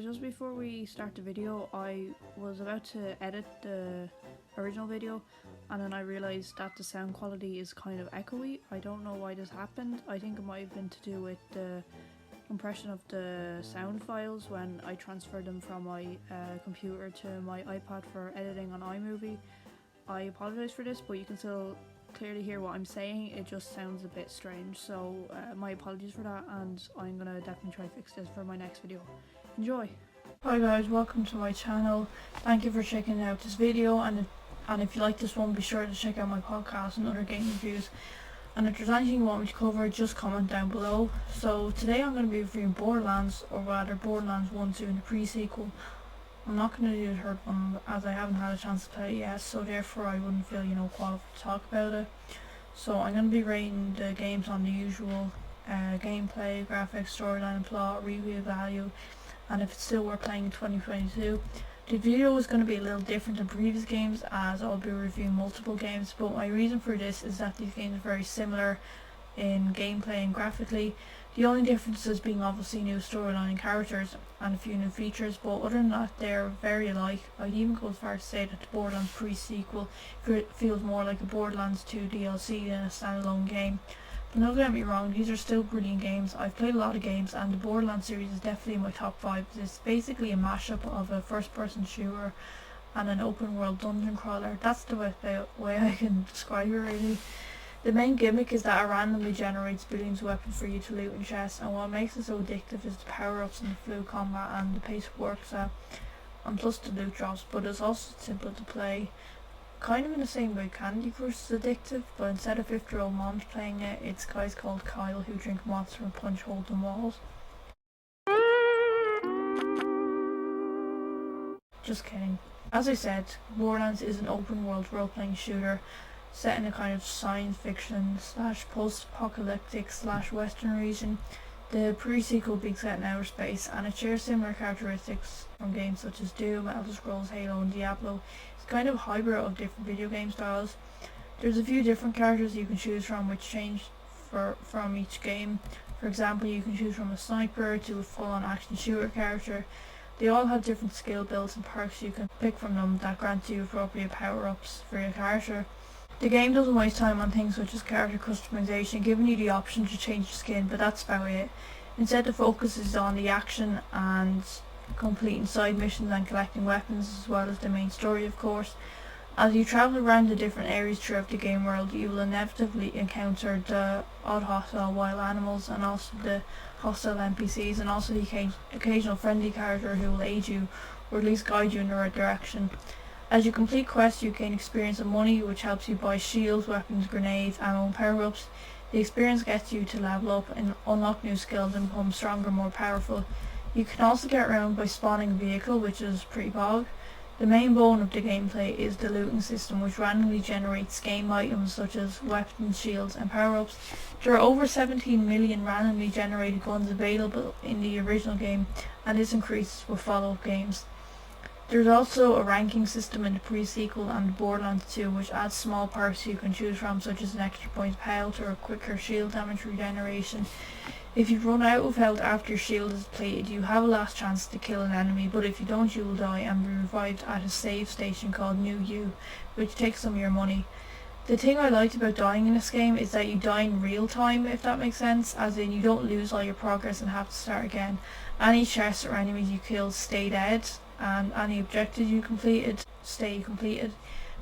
guys, just before we start the video, I was about to edit the original video and then I realised that the sound quality is kind of echoey. I don't know why this happened. I think it might have been to do with the compression of the sound files when I transferred them from my computer to my iPad for editing on iMovie. I apologise for this, but you can still clearly hear what I'm saying. It just sounds a bit strange, so my apologies for that, and I'm gonna definitely try to fix this for my next video. Enjoy! Hi guys, welcome to my channel. Thank you for checking out this video, and if you like this one, be sure to check out my podcast and other game reviews. And if there's anything you want me to cover, just comment down below. So today I'm going to be reviewing Borderlands, or rather Borderlands 1, 2 and the pre-sequel. I'm not going to do the third one as I haven't had a chance to play it yet, so therefore I wouldn't feel, qualified to talk about it. So I'm going to be rating the games on the usual gameplay, graphics, storyline, plot, review value, and if it's still worth playing in 2022. The video is going to be a little different than previous games as I'll be reviewing multiple games, but my reason for this is that these games are very similar in gameplay and graphically. The only differences being obviously new storyline and characters and a few new features, but other than that they're very alike. I'd even go as far to say that the Borderlands pre-sequel feels more like a Borderlands 2 DLC than a standalone game. But don't get me wrong, these are still brilliant games. I've played a lot of games and the Borderlands series is definitely in my top 5. It's basically a mashup of a first person shooter and an open world dungeon crawler. That's the way I can describe it really. The main gimmick is that it randomly generates billions of weapons for you to loot in chests, and what makes it so addictive is the power ups and the fluid combat and the pace it works at, and plus the loot drops, but it's also simple to play. Kind of in the same way Candy Crush is addictive, but instead of 50-year-old moms playing it, it's guys called Kyle who drink Monster and punch holes in walls. Just kidding. As I said, Borderlands is an open world role-playing shooter set in a kind of science fiction / post-apocalyptic / western region. The pre-sequel being set in outer space, and it shares similar characteristics from games such as Doom, Elder Scrolls, Halo and Diablo. It's kind of a hybrid of different video game styles. There's a few different characters you can choose from which change from each game. For example, you can choose from a sniper to a full-on action shooter character. They all have different skill builds and perks you can pick from them that grant you appropriate power-ups for your character. The game doesn't waste time on things such as character customization, giving you the option to change your skin, but that's about it. Instead, the focus is on the action and completing side missions and collecting weapons, as well as the main story, of course. As you travel around the different areas throughout the game world, you will inevitably encounter the odd hostile wild animals and also the hostile NPCs, and also the occasional friendly character who will aid you or at least guide you in the right direction. As you complete quests, you gain experience and money, which helps you buy shields, weapons, grenades, ammo and power-ups. The experience gets you to level up and unlock new skills and become stronger and more powerful. You can also get around by spawning a vehicle, which is pretty bog. The main bone of the gameplay is the looting system, which randomly generates game items such as weapons, shields and power-ups. There are over 17 million randomly generated guns available in the original game, and this increases with follow-up games. There's also a ranking system in the pre-sequel and Borderlands 2 which adds small perks you can choose from, such as an extra point of health or a quicker shield damage regeneration. If you run out of health after your shield is depleted, you have a last chance to kill an enemy, but if you don't, you will die and be revived at a save station called New You, which takes some of your money. The thing I liked about dying in this game is that you die in real time, if that makes sense, as in you don't lose all your progress and have to start again. Any chests or enemies you kill stay dead, and any objectives you completed stay completed,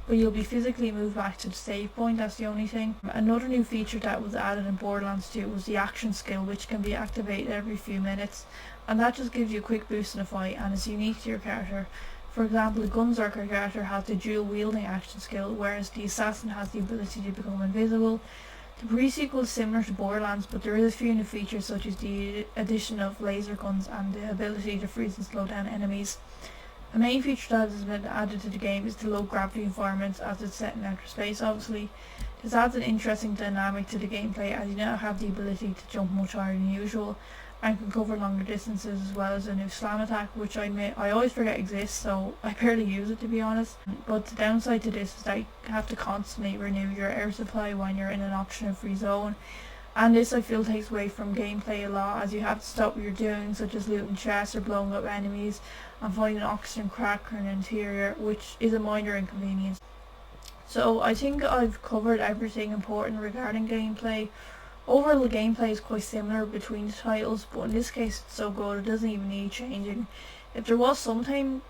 but you'll be physically moved back to the save point. That's the only thing. Another new feature that was added in Borderlands 2 was the action skill, which can be activated every few minutes, and that just gives you a quick boost in a fight and is unique to your character. For example, the Gunzerker character has the dual wielding action skill, whereas the assassin has the ability to become invisible. The pre-sequel is similar to Borderlands, but there is a few new features such as the addition of laser guns and the ability to freeze and slow down enemies. A main feature that has been added to the game is the low gravity environment, as it's set in outer space obviously. This adds an interesting dynamic to the gameplay, as you now have the ability to jump much higher than usual and can cover longer distances, as well as a new slam attack, which I always forget exists, so I barely use it to be honest. But the downside to this is that you have to constantly renew your air supply when you're in an oxygen free zone, And this I feel takes away from gameplay a lot, as you have to stop what you're doing, such as looting chests or blowing up enemies and finding an oxygen crack or an interior, which is a minor inconvenience. So I think I've covered everything important regarding gameplay. Overall, the gameplay is quite similar between the titles, but in this case it's so good it doesn't even need changing. If there was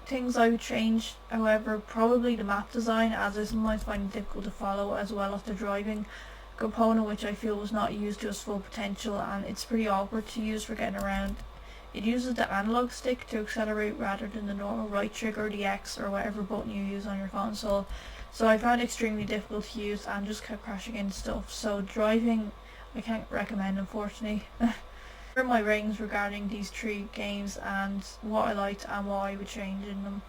things I would change, however, probably the map design, as I sometimes find it difficult to follow, as well as the driving component, which I feel was not used to its full potential, and it's pretty awkward to use for getting around. It uses the analog stick to accelerate rather than the normal right trigger, the X, or whatever button you use on your console. So I found it extremely difficult to use and just kept crashing into stuff. So driving, I can't recommend, unfortunately. Here are my ratings regarding these 3 games and what I liked and what I would change in them.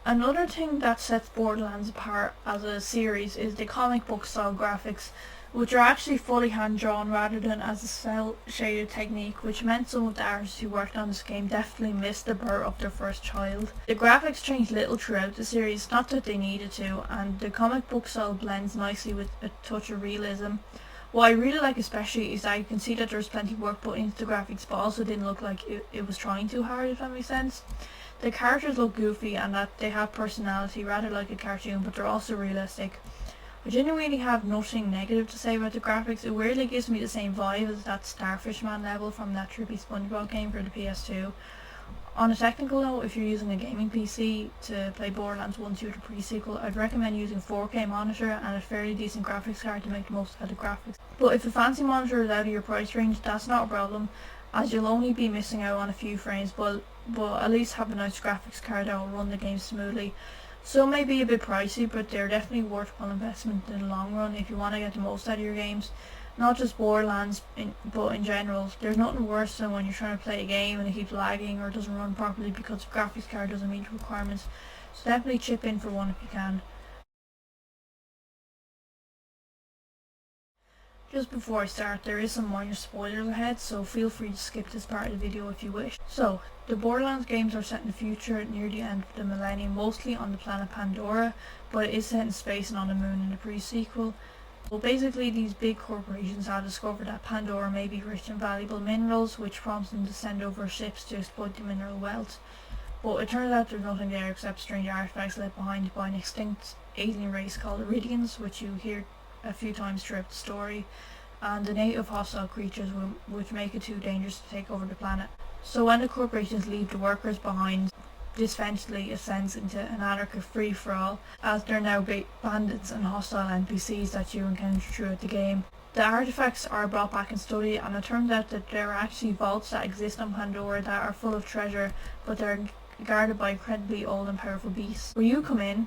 Another thing that sets Borderlands apart as a series is the comic book style graphics, which are actually fully hand drawn rather than as a cel shaded technique, which meant some of the artists who worked on this game definitely missed the birth of their first child. The graphics changed little throughout the series, not that they needed to, and the comic book style blends nicely with a touch of realism. What I really like especially is that you can see that there's plenty of work put into the graphics, but also didn't look like it was trying too hard, if that makes sense. The characters look goofy and that they have personality, rather like a cartoon, but they're also realistic. I genuinely have nothing negative to say about the graphics. It weirdly gives me the same vibe as that Starfish Man level from that trippy SpongeBob game for the PS2. On a technical note, if you're using a gaming PC to play Borderlands 1, 2 or pre-sequel, I'd recommend using a 4K monitor and a fairly decent graphics card to make the most out of the graphics. But if a fancy monitor is out of your price range, that's not a problem, as you'll only be missing out on a few frames, but at least have a nice graphics card that will run the game smoothly. Some may be a bit pricey, but they're definitely worthwhile investment in the long run if you want to get the most out of your games. Not just Borderlands, but in general. There's nothing worse than when you're trying to play a game and it keeps lagging or doesn't run properly because the graphics card doesn't meet the requirements. So definitely chip in for one if you can. Just before I start, there is some minor spoilers ahead, so feel free to skip this part of the video if you wish. So, the Borderlands games are set in the future near the end of the millennium, mostly on the planet Pandora, but it is set in space and on the moon in the pre-sequel. Well, basically these big corporations have discovered that Pandora may be rich in valuable minerals, which prompts them to send over ships to exploit the mineral wealth. But it turns out there's nothing there except strange artifacts left behind by an extinct alien race called Iridians, which you hear a few times throughout the story, and the native hostile creatures which make it too dangerous to take over the planet. So when the corporations leave the workers behind, this eventually ascends into an anarchic free-for-all, as there are now bandits and hostile NPCs that you encounter throughout the game. The artifacts are brought back and studied, and it turns out that there are actually vaults that exist on Pandora that are full of treasure, but they're guarded by incredibly old and powerful beasts. Where you come in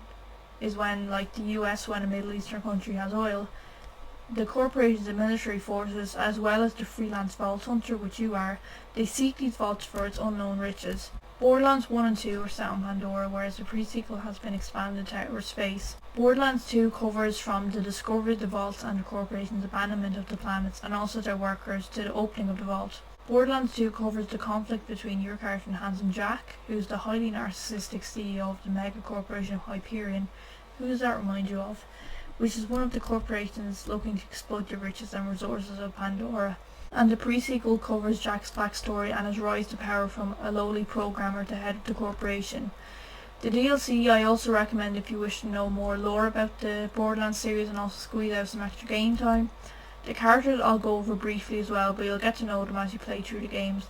is when, like the US, when a Middle Eastern country has oil, the corporations and military forces, as well as the freelance vault hunter, which you are, they seek these vaults for its unknown riches. Borderlands 1 and 2 are set on Pandora, whereas the pre-sequel has been expanded to outer space. Borderlands 2 covers from the discovery of the vaults and the corporation's abandonment of the planets, and also their workers, to the opening of the vault. Borderlands 2 covers the conflict between your character and Handsome Jack, who's the highly narcissistic CEO of the mega corporation of Hyperion. Who does that remind you of? Which is one of the corporations looking to exploit the riches and resources of Pandora. And the pre-sequel covers Jack's backstory and his rise to power from a lowly programmer to head of the corporation. The DLC I also recommend if you wish to know more lore about the Borderlands series and also squeeze out some extra game time. The characters I'll go over briefly as well, but you'll get to know them as you play through the games.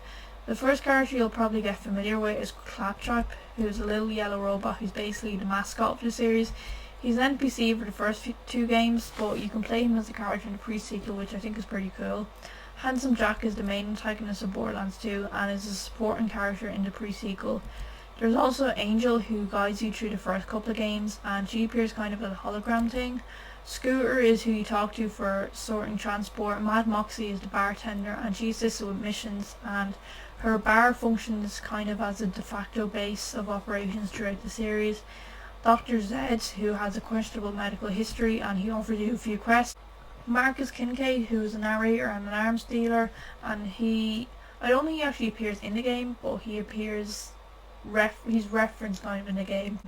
The first character you'll probably get familiar with is Claptrap, who's a little yellow robot who's basically the mascot of the series. He's an NPC for the first 2 games, but you can play him as a character in the pre-sequel, which I think is pretty cool. Handsome Jack is the main antagonist of Borderlands 2 and is a supporting character in the pre-sequel. There's also Angel, who guides you through the first couple of games, and she appears kind of as a hologram thing. Scooter is who you talk to for sorting transport. Mad Moxie is the bartender, and she assists with missions, and her bar functions kind of as a de facto base of operations throughout the series. Dr. Zed, who has a questionable medical history, and he offers you a few quests. Marcus Kincaid, who is a narrator and an arms dealer, and I don't think he actually appears in the game, but he appears, he's referenced kind of in the game.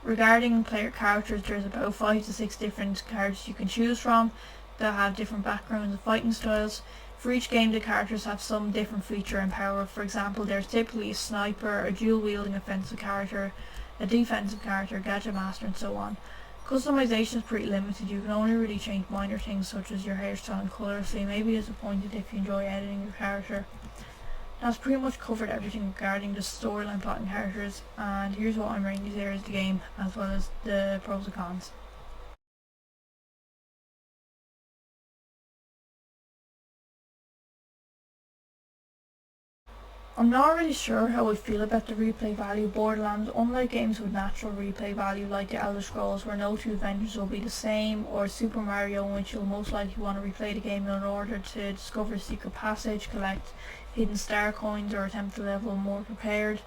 Regarding player characters, there's about 5 to 6 different characters you can choose from that have different backgrounds and fighting styles. For each game, the characters have some different feature and power. For example, there's typically a sniper, a dual-wielding offensive character, a defensive character, gadget master, and so on. Customization is pretty limited. You can only really change minor things such as your hairstyle and colour, so you may be disappointed if you enjoy editing your character. That's pretty much covered everything regarding the storyline, plot, and characters, and here's what I'm rating these areas of the game, as well as the pros and cons. I'm not really sure how I feel about the replay value of Borderlands. Unlike games with natural replay value like the Elder Scrolls, where no two adventures will be the same, or Super Mario, in which you'll most likely want to replay the game in order to discover a secret passage, collect hidden star coins, or attempt to level more prepared.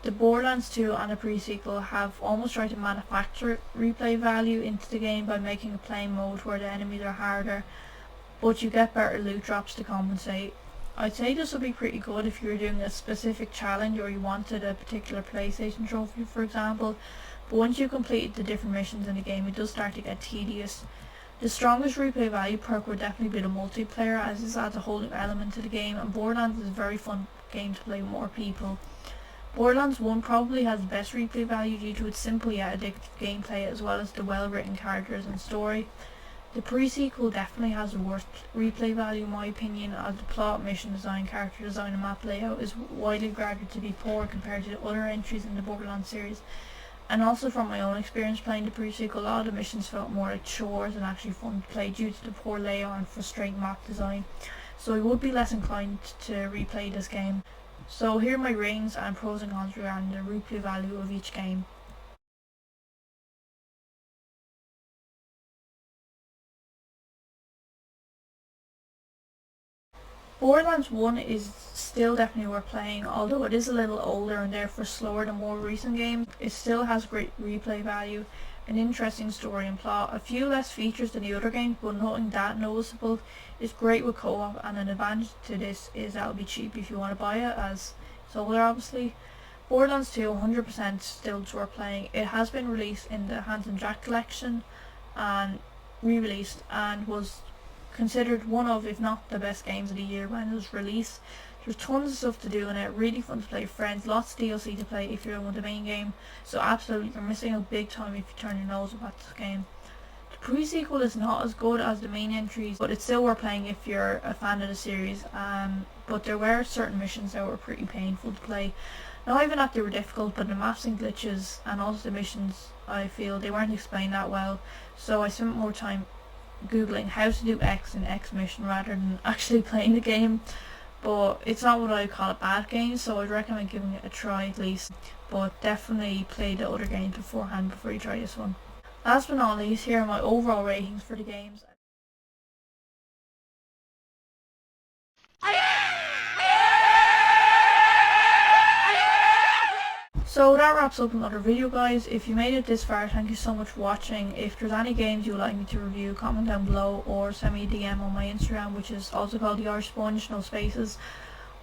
The Borderlands 2 and a pre-sequel have almost tried to manufacture replay value into the game by making a play mode where the enemies are harder, but you get better loot drops to compensate. I'd say this would be pretty good if you were doing a specific challenge or you wanted a particular PlayStation trophy, for example, but once you complete the different missions in the game, it does start to get tedious. The strongest replay value perk would definitely be the multiplayer, as this adds a whole new element to the game, and Borderlands is a very fun game to play with more people. Borderlands 1 probably has the best replay value due to its simple yet addictive gameplay, as well as the well written characters and story. The pre-sequel definitely has the worst replay value in my opinion, as the plot, mission design, character design and map layout is widely regarded to be poor compared to the other entries in the Borderlands series. And also from my own experience playing the pre-sequel, a lot of the missions felt more like chores than actually fun to play due to the poor layout and frustrating map design, so I would be less inclined to replay this game. So here are my ratings and pros and cons regarding the replay value of each game. Borderlands 1 is still definitely worth playing, although it is a little older and therefore slower than more recent games. It still has great replay value, an interesting story and plot, a few less features than the other games, but nothing that noticeable. It's great with co-op, and an advantage to this is that it'll be cheap if you want to buy it, as it's older obviously. Borderlands 2 100% still worth playing. It has been released in the Handsome Jack collection and re-released, and was considered one of, if not the best games of the year when it was released. There's tons of stuff to do in it, really fun to play with friends, lots of DLC to play if you're in with the main game, so absolutely you're missing out big time if you turn your nose up at this game. The pre-sequel is not as good as the main entries, but it's still worth playing if you're a fan of the series, but there were certain missions that were pretty painful to play. Not even that they were difficult, but the maps and glitches and also the missions, I feel they weren't explained that well, so I spent more time googling how to do X in X mission rather than actually playing the game. But it's not what I call a bad game, so I'd recommend giving it a try at least, but definitely play the other games beforehand before you try this one. Last but not least, here are my overall ratings for the games. So that wraps up another video, guys. If you made it this far, thank you so much for watching. If there's any games you would like me to review, comment down below or send me a DM on my Instagram, which is also called the Irish Sponge, no spaces.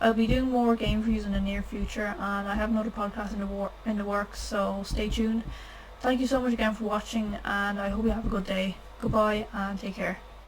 I'll be doing more game reviews in the near future, and I have another podcast in the works, so stay tuned. Thank you so much again for watching, and I hope you have a good day. Goodbye and take care.